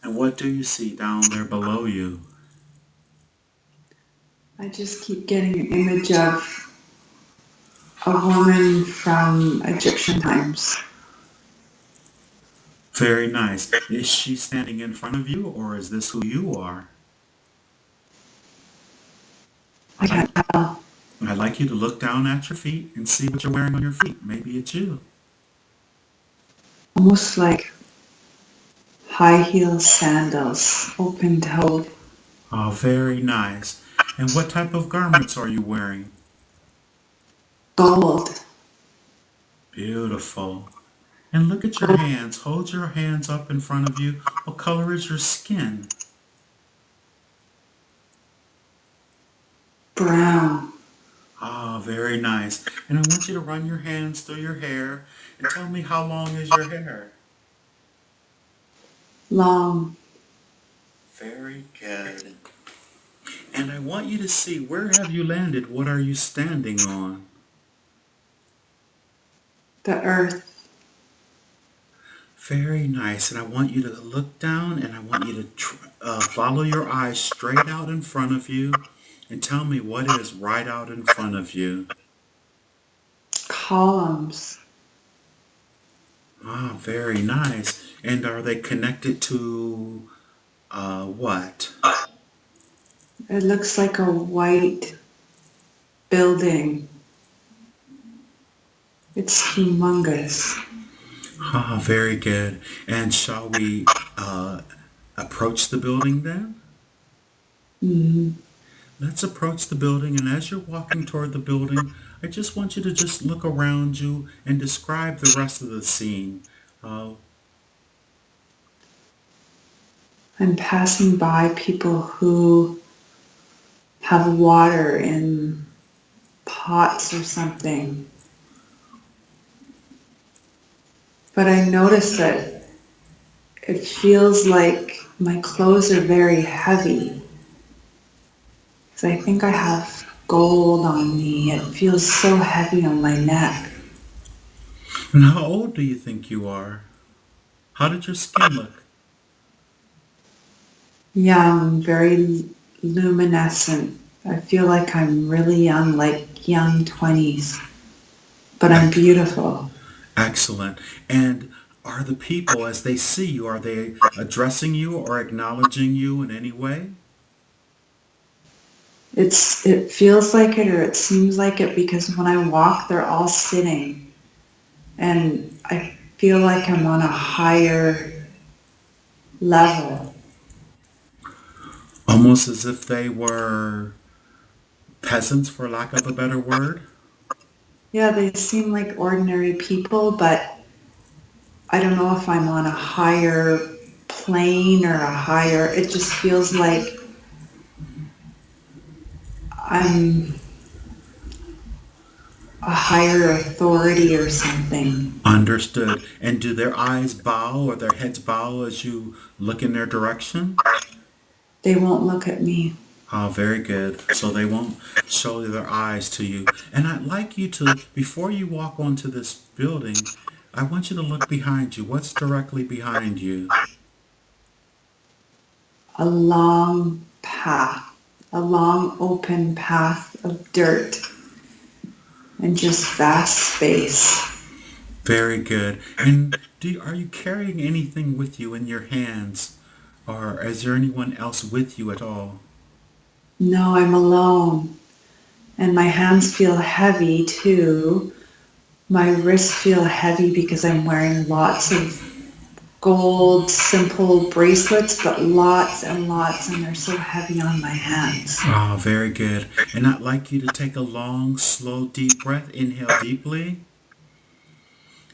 And what do you see down there below you? I just keep getting an image of a woman from Egyptian times. Very nice. Is she standing in front of you, or is this who you are? I I'd like can't tell. I'd like you to look down at your feet and see what you're wearing on your feet. Maybe it's you. Almost like high heel sandals, open toe, Oh, very nice. And what type of garments are you wearing? gold. Beautiful. And look at your Gold hands. Hold your hands up in front of you. What color is your skin? brown. Ah, very nice. And I want you to run your hands through your hair and tell me how long is your hair? Long. Very good. And I want you to see, where have you landed? What are you standing on? The earth. Very nice. And I want you to look down and I want you to follow your eyes straight out in front of you and tell me what is right out in front of you. Columns. Ah, very nice. And are they connected to what? It looks like a white building. It's humongous. Ah, very good. And shall we approach the building then? Mm. Let's approach the building, and as you're walking toward the building, I just want you to just look around you and describe the rest of the scene. Uh, I'm passing by people who have water in pots or something. But I notice that it feels like my clothes are very heavy. Because I think I have gold on me. It feels so heavy on my neck. and how old do you think you are? How did your skin look? Young, very luminescent. I feel like I'm really young, like young 20s. But I'm Ec- beautiful. Excellent. And are the people, as they see you, are they addressing you or acknowledging you in any way? It feels like it or it seems like it because when I walk, they're all sitting. And I feel like I'm on a higher level. Almost as if they were peasants, for lack of a better word. Yeah, they seem like ordinary people, but I don't know if I'm on a higher plane or a higher, it just feels like I'm a higher authority or something. Understood. And do their eyes bow or their heads bow as you look in their direction? They won't look at me. Ah, very good. So they won't show their eyes to you. And I'd like you to, before you walk onto this building, I want you to look behind you. What's directly behind you? A long path, a long open path of dirt and just vast space. Very good. And are you carrying anything with you in your hands? Or is there anyone else with you at all? No, I'm alone. And my hands feel heavy too. My wrists feel heavy because I'm wearing lots of gold simple bracelets, but lots and lots, and they're so heavy on my hands. Ah, very good. And I'd like you to take a long, slow, deep breath. Inhale deeply.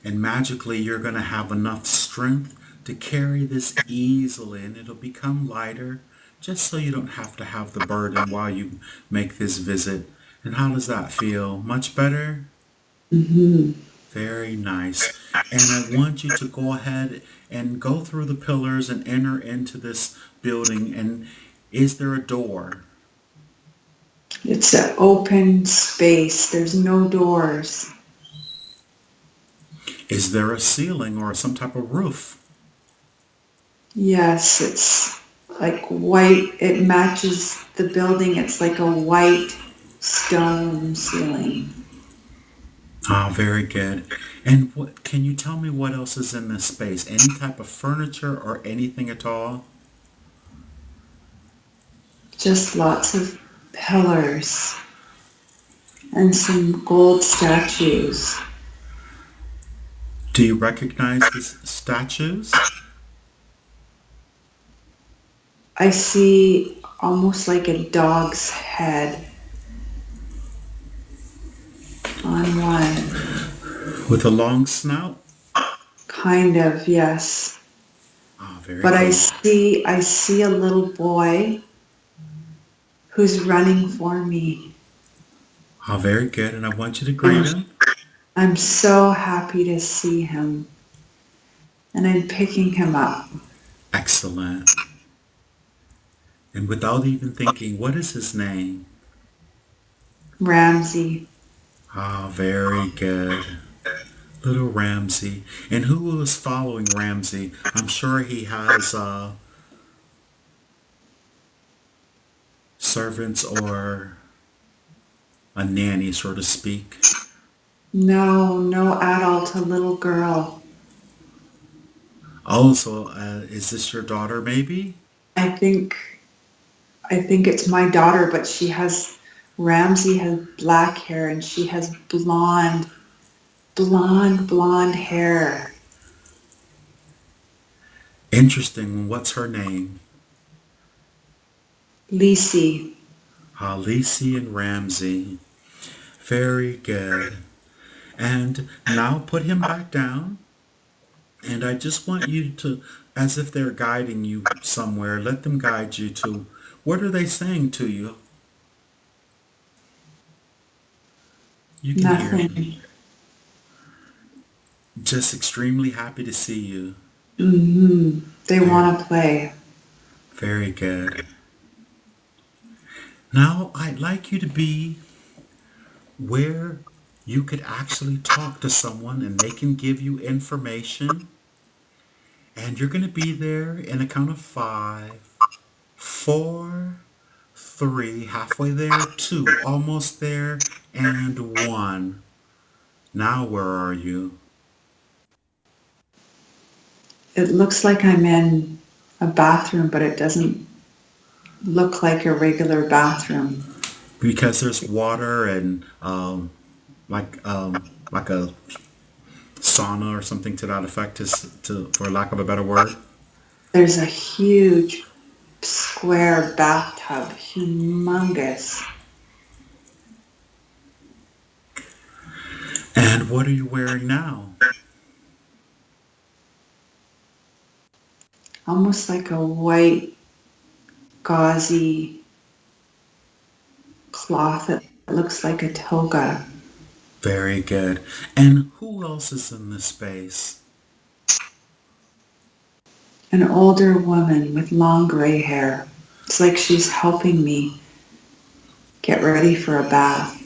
And magically, you're going to have enough strength to carry this easily, and it'll become lighter just so you don't have to have the burden while you make this visit. And how does that feel? Much better? Mm-hmm. Very nice. And I want you to go ahead and go through the pillars and enter into this building. And is there a door? It's an open space. There's no doors. Is there a ceiling or some type of roof? Yes, it's like white. It matches the building. It's like a white stone ceiling. Ah, very good. And what can you tell me what else is in this space? Any type of furniture or anything at all? Just lots of pillars and some gold statues. Do you recognize these statues? I see almost like a dog's head on one. With a long snout? Kind of, yes. Ah, very But good. I see a little boy who's running for me. Ah, very good. And I want you to greet And him. I'm so happy to see him. And I'm picking him up. Excellent. And without even thinking, what is his name? Ramsey. Ah, very good. Little Ramsey. And who is following Ramsey? I'm sure he has servants or a nanny, so to speak. No, no adult, a little girl. Also, is this your daughter maybe? I think I think it's my daughter, but she has Ramsey has black hair and she has blonde hair. Interesting. What's her name? Lisi. Lisi and Ramsey. Very good. And now put him back down. And I just want you to, as if they're guiding you somewhere, let them guide you to what are they saying to you? You can hear them. Nothing. Just extremely happy to see you. They Very, want to play. very good. Now I'd like you to be where you could actually talk to someone and they can give you information. And you're going to be there in a count of five, four, three, halfway there, two, almost there, and one. Now where are you? It looks like I'm in a bathroom, but it doesn't look like a regular bathroom. Because there's water and like a sauna or something to that effect, for lack of a better word. There's a huge square bathtub, humongous. And what are you wearing now? Almost like a white gauzy cloth that looks like a toga. Very good. And who else is in this space? An older woman with long gray hair. It's like she's helping me get ready for a bath.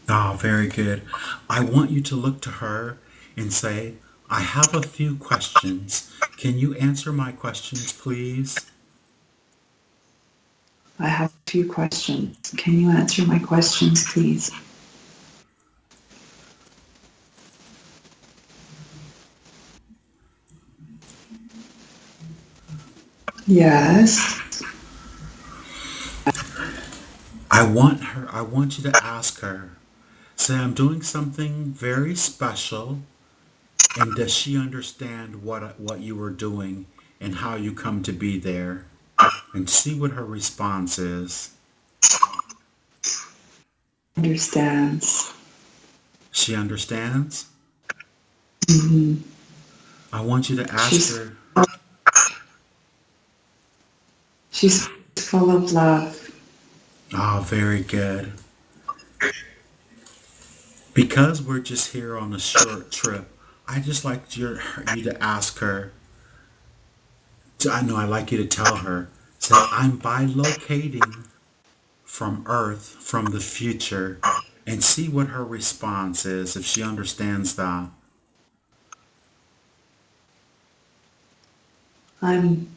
Ah, very good. I want you to look to her and say, I have a few questions. Can you answer my questions, please? I have a few questions. Can you answer my questions, please? Yes. I want you to ask her. Say, I'm doing something very special, and does she understand what you were doing and how you come to be there? And see what her response is. Understands. She understands? Mm-hmm. I want you to ask She's her. she's full of love. Ah, very good. Because we're just here on a short trip, I just like you to ask her. I know I like you to tell her. Say, I'm bilocating from Earth, from the future, and see what her response is if she understands that. I'm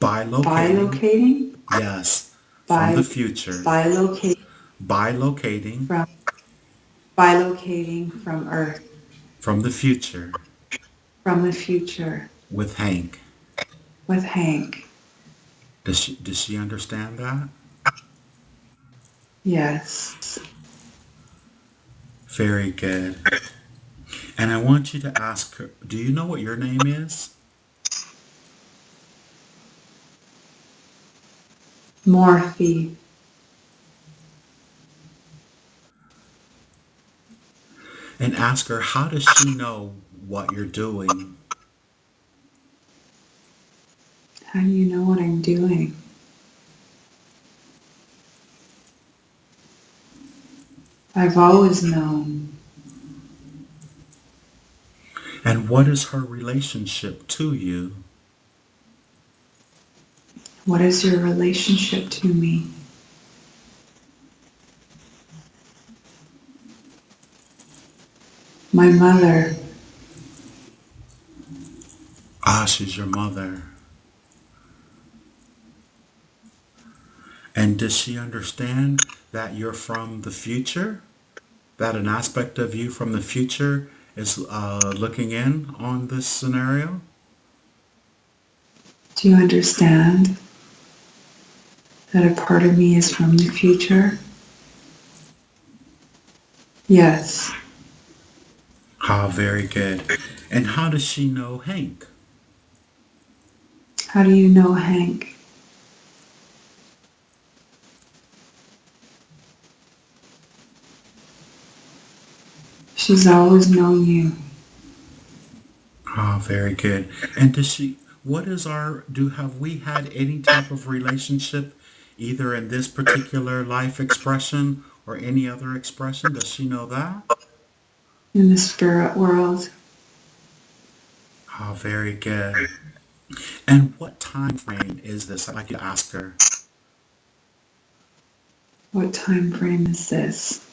Bilocating. bilocating, Yes. From the bi, future. bilocate Bilocating from, bilocating from Earth, from the future from the future with Hank. with Hank. Does she understand that? Yes. Very good. And I want you to ask her, do you know what your name is? Morphe. And ask her, how does she know what you're doing? How do you know what I'm doing? I've always known. And what is her relationship to you? What is your relationship to me? My mother. Ah, she's your mother. And does she understand that you're from the future? That an aspect of you from the future is looking in on this scenario? Do you understand that a part of me is from the future? Yes. Ah, very good. And how does she know Hank? How do you know Hank? She's always known you. Ah, very good. And does she, what is our, have we had any type of relationship either in this particular life expression or any other expression? Does she know that? In the spirit world. Ah, very good. And what time frame is this? I'd like you to ask her. What time frame is this?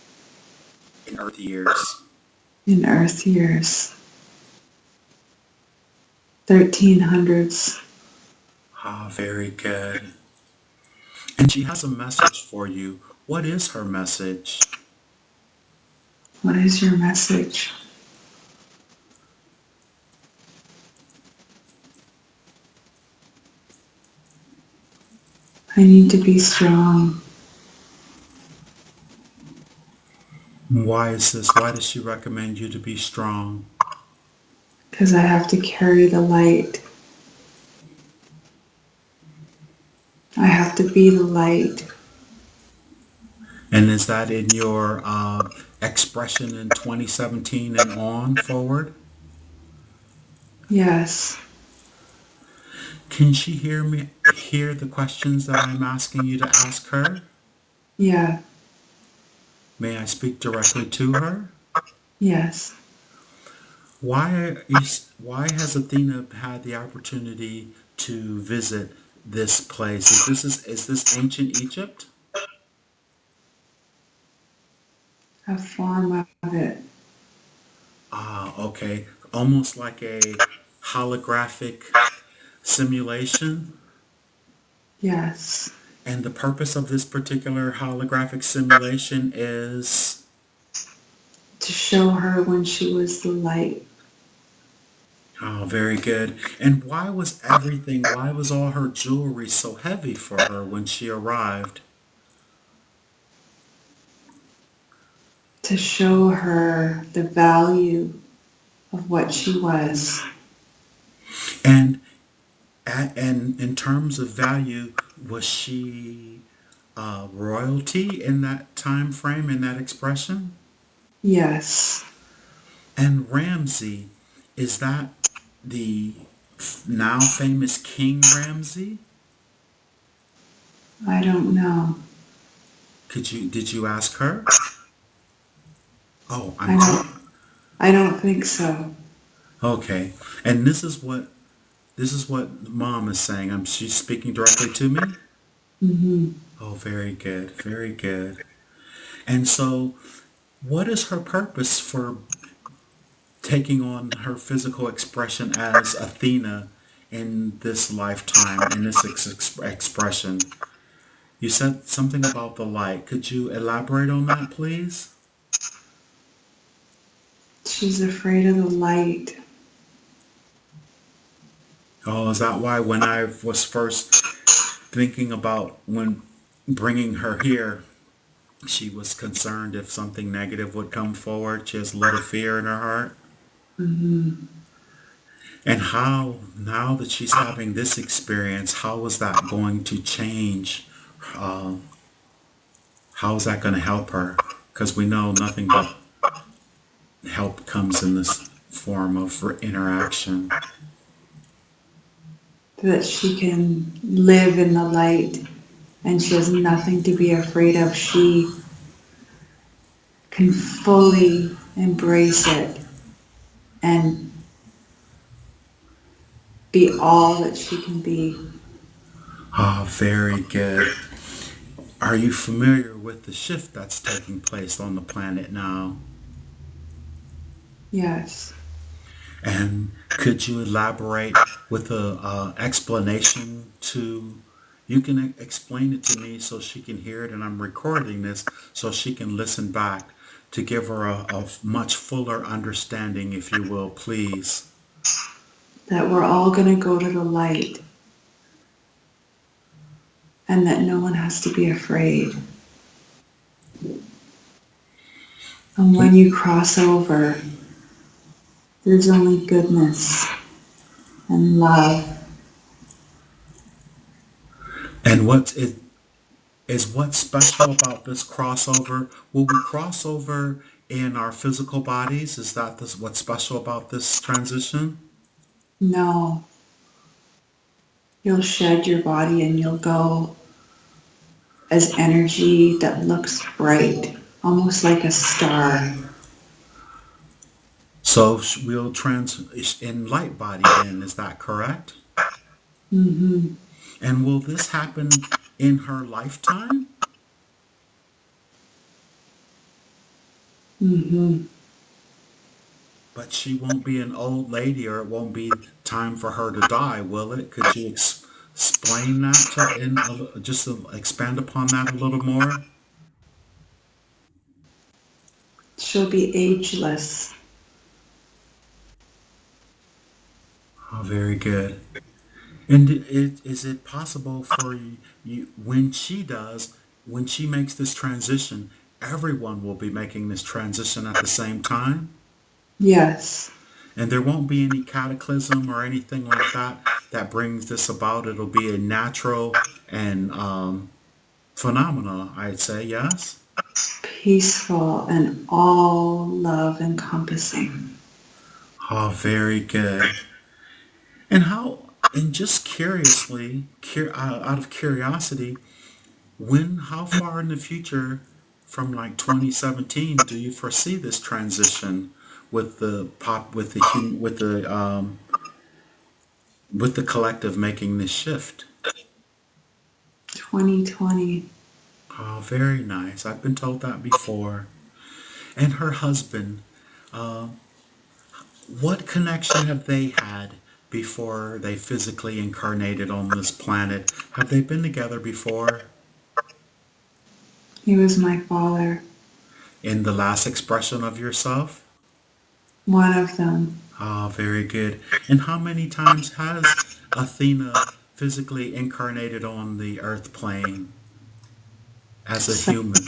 In Earth years. In Earth years. 1300s. Ah, very good. And she has a message for you. What is her message? What is your message? I need to be strong Why is this? Why does she recommend you to be strong? because I have to carry the light. I have to be the light. And is that in your expression in 2017 and on forward? Yes. Can she hear the questions that I'm asking you to ask her? Yeah. May I speak directly to her? Yes. Why has Athena had the opportunity to visit this place? Is this ancient Egypt? A form of it. Ah, okay. Almost like a holographic simulation. Yes. And the purpose of this particular holographic simulation is, To show her when she was the light. oh, very good. And why was all her jewelry so heavy for her when she arrived? To show her the value of what she was. And and in terms of value, was she royalty in that time frame, in that expression? Yes. And Ramsey, is that the now famous King Ramsey? I don't know. Did you ask her? Oh, I don't I don't think so. okay. And this is what mom is saying. She's speaking directly to me. Mm-hmm. Oh, very good, very good. And so, what is her purpose for taking on her physical expression as Athena in this lifetime, in this expression. You said something about the light. Could you elaborate on that, please? She's afraid of the light. Oh, is that why when I was first thinking about when bringing her here, she was concerned if something negative would come forward? She has a little fear in her heart. Mm-hmm. And how, now that she's having this experience, how is that going to change? Uh, how is that going to help her? Because we know nothing but help comes in this form of interaction. That she can live in the light and she has nothing to be afraid of. She can fully embrace it and be all that she can be. Ah, very good. Are you familiar with the shift that's taking place on the planet now? Yes. And could you elaborate with a explanation to? You can explain it to me so she can hear it, and I'm recording this so she can listen back to give her a much fuller understanding, if you will, please. That we're all going to go to the light and that no one has to be afraid. And when you cross over, there's only goodness and love. And is what's special about this crossover? Will we cross over in our physical bodies? Is that what's special about this transition? No, you'll shed your body and you'll go as energy that looks bright, almost like a star. So we'll trans in light body then, is that correct? Mm-hmm. And will this happen in her lifetime? Mm-hmm. But she won't be an old lady or it won't be time for her to die, will it? Could you explain that just to expand upon that a little more? She'll be ageless. Oh, very good. And is it possible for you when she does, when she makes this transition, everyone will be making this transition at the same time? Yes. And there won't be any cataclysm or anything like that that brings this about. It'll be a natural and phenomena, I'd say, yes? Peaceful and all love encompassing. Oh, very good. And and just curiously, out of curiosity, how far in the future from like 2017 do you foresee this transition with the pop, with the collective making this shift? 2020. Oh, very nice. I've been told that before. And her husband, uh, what connection have they had before they physically incarnated on this planet? Have they been together before? He was my father. In the last expression of yourself? One of them. Ah, very good. And how many times has Athena physically incarnated on the earth plane as a human?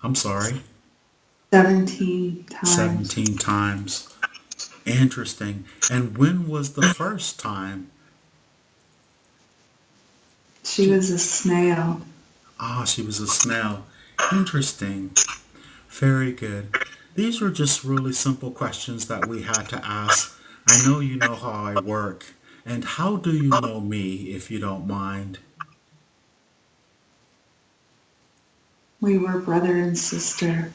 I'm sorry, 17 times. 17 times. Interesting. And when was the first time? She was a snail. Ah, she was a snail. Interesting. Very good. These were just really simple questions that we had to ask. I know you know how I work. And how do you know me, if you don't mind? We were brother and sister.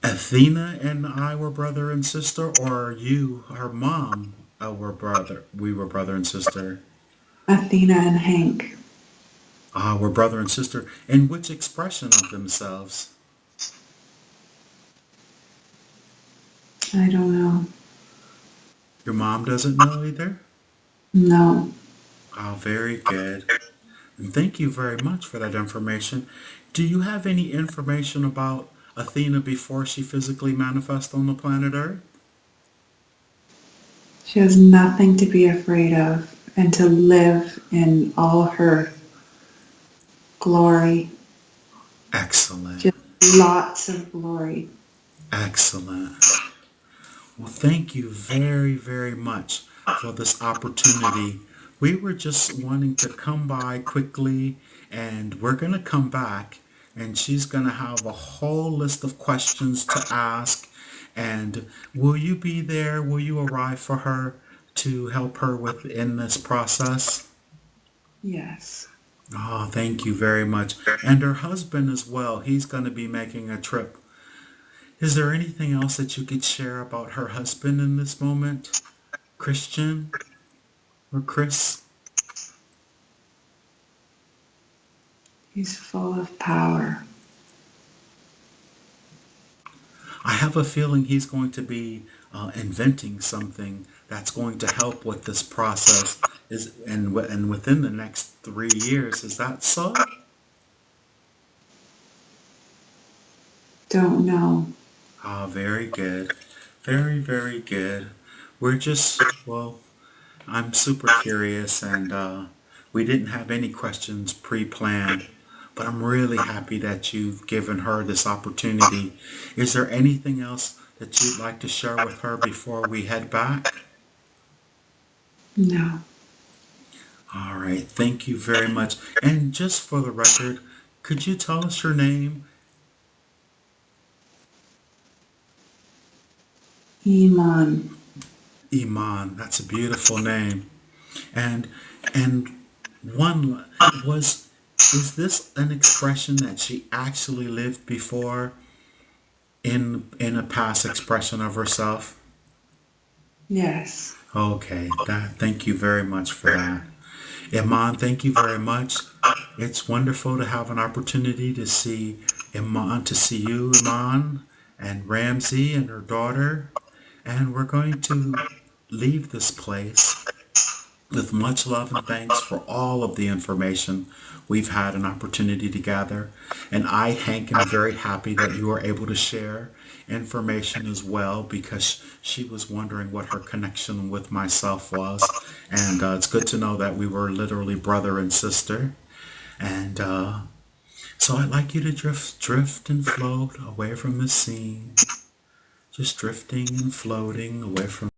Athena and I were brother and sister, or you, her mom, were brother. We were brother and sister. Athena and Hank. Ah, we're brother and sister. In which expression of themselves? I don't know. Your mom doesn't know either? No. Oh, very good. And thank you very much for that information. Do you have any information about Athena before she physically manifests on the planet Earth? She has nothing to be afraid of and to live in all her glory. Excellent. Just lots of glory. Excellent. Well, thank you very, very much for this opportunity. We were just wanting to come by quickly, and we're going to come back, and she's going to have a whole list of questions to ask. And will you be there? Will you arrive for her to help her within this process? Yes. Oh, thank you very much. And her husband as well. He's going to be making a trip. Is there anything else that you could share about her husband in this moment? Christian or Chris? He's full of power. I have a feeling he's going to be inventing something that's going to help with this process. And within the next 3 years, is that so? Don't know. Ah, very good. Very, very good. We're just, well, I'm super curious, and we didn't have any questions pre-planned, but I'm really happy that you've given her this opportunity. Is there anything else that you'd like to share with her before we head back? No. All right, thank you very much. And just for the record, could you tell us your name? Iman. Iman. That's a beautiful name. And and one was is this an expression that she actually lived before in a past expression of herself? Yes. Okay, that thank you very much for that. Iman, thank you very much. It's wonderful to have an opportunity to see Iman, to see you, Iman, and Ramsey and her daughter. And we're going to leave this place with much love and thanks for all of the information we've had an opportunity to gather. And I, Hank, am very happy that you were able to share information as well, because she was wondering what her connection with myself was. And it's good to know that we were literally brother and sister. And so I'd like you to drift and float away from the scene, just drifting and floating away from